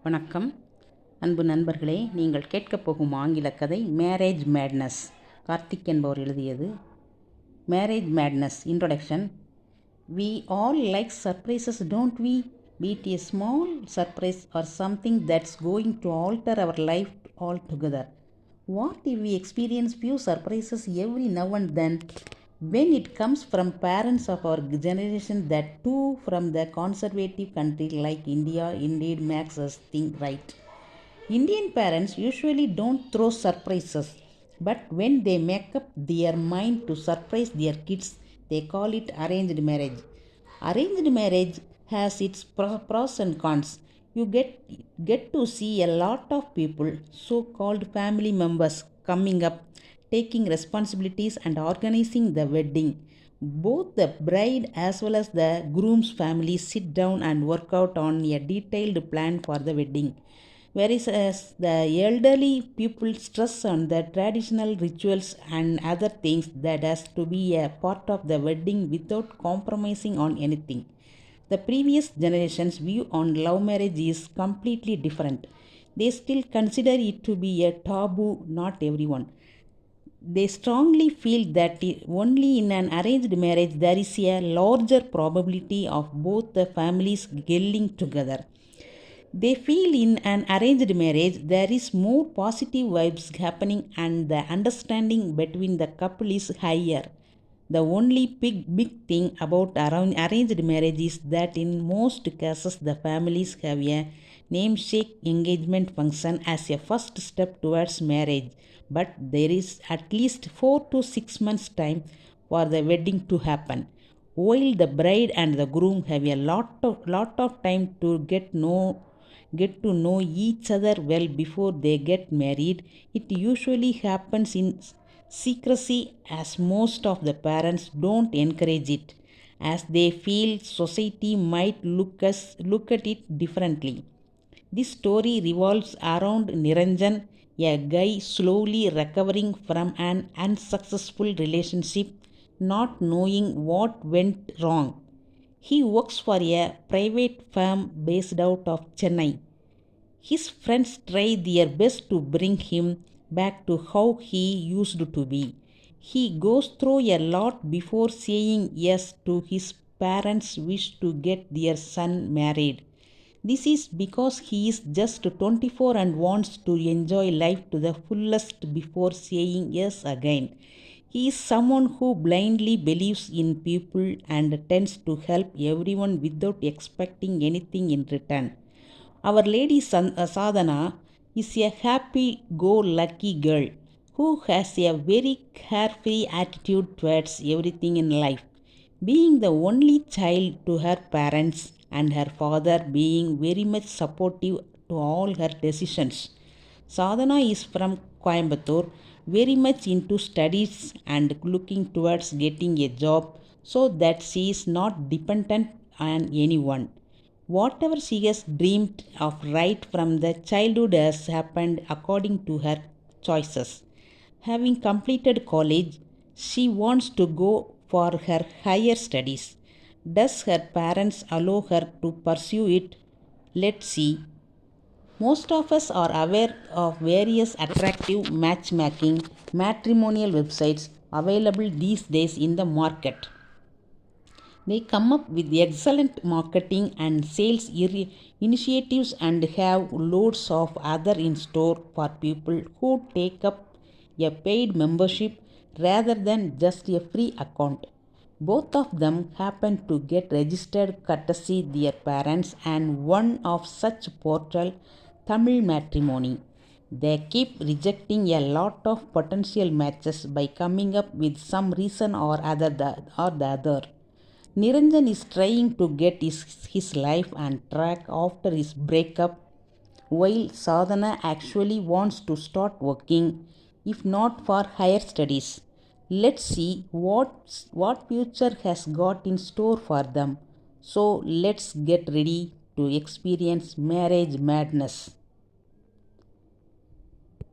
வணக்கம் அன்பு நண்பர்களே, நீங்கள் கேட்கப் போகும் ஆங்கில கதை மேரேஜ் மேட்னஸ். கார்த்திக் என்பவர் எழுதியது. Marriage madness. Introduction. We all like surprises, don't we? Be it a small surprise or something that's going to alter our life altogether. What if we experience few surprises every now and then? When it comes from parents of our generation, that too from the conservative country like India, indeed makes us think right. Indian parents usually don't throw surprises, but when they make up their mind to surprise their kids, they call it arranged marriage. Arranged marriage has its pros and cons. You get to see a lot of people, so-called family members, coming up, taking responsibilities and organizing the wedding. Both the bride as well as the groom's family sit down and work out on a detailed plan for the wedding. Whereas the elderly people stress on the traditional rituals and other things that has to be a part of the wedding without compromising on anything. The previous generation's view on love marriage is completely different. They still consider it to be a taboo, not everyone. They strongly feel that only in an arranged marriage there is a larger probability of both the families gelling together. They feel in an arranged marriage there is more positive vibes happening and the understanding between the couple is higher. The only big thing about arranged marriage is that in most cases the families have a namesake engagement function as a first step towards marriage, but there is at least 4 to 6 months time for the wedding to happen. While the bride and the groom have a lot of time to get to know each other well before they get married, it usually happens in secrecy, as most of the parents don't encourage it, as they feel society might look at it differently. This story revolves around Niranjan, a guy slowly recovering from an unsuccessful relationship, not knowing what went wrong. He works for a private firm based out of Chennai. His friends try their best to bring him back to how he used to be. He goes through a lot before saying yes to his parents' wish to get their son married. This is because he is just 24 and wants to enjoy life to the fullest before saying yes again. He is someone who blindly believes in people and tends to help everyone without expecting anything in return. Our Lady Sadhana is a happy-go-lucky girl who has a very carefree attitude towards everything in life, being the only child to her parents and her father being very much supportive to all her decisions. Sadhana is from Coimbatore, very much into studies and looking towards getting a job so that she is not dependent on anyone. Whatever she has dreamed of right from the childhood has happened according to her choices. Having completed college, she wants to go for her higher studies. Does her parents allow her to pursue it? Let's see. Most of us are aware of various attractive matchmaking matrimonial websites available these days in the market. They come up with excellent marketing and sales initiatives and have loads of other in store for people who take up a paid membership rather than just a free account. Both of them happen to get registered courtesy their parents and one of such portal, Tamil Matrimony. They keep rejecting a lot of potential matches by coming up with some reason or the other. Niranjan is trying to get his life on track after his breakup, while Sadhana actually wants to start working, if not for higher studies. Let's see what future has got in store for them. So let's get ready to experience marriage madness.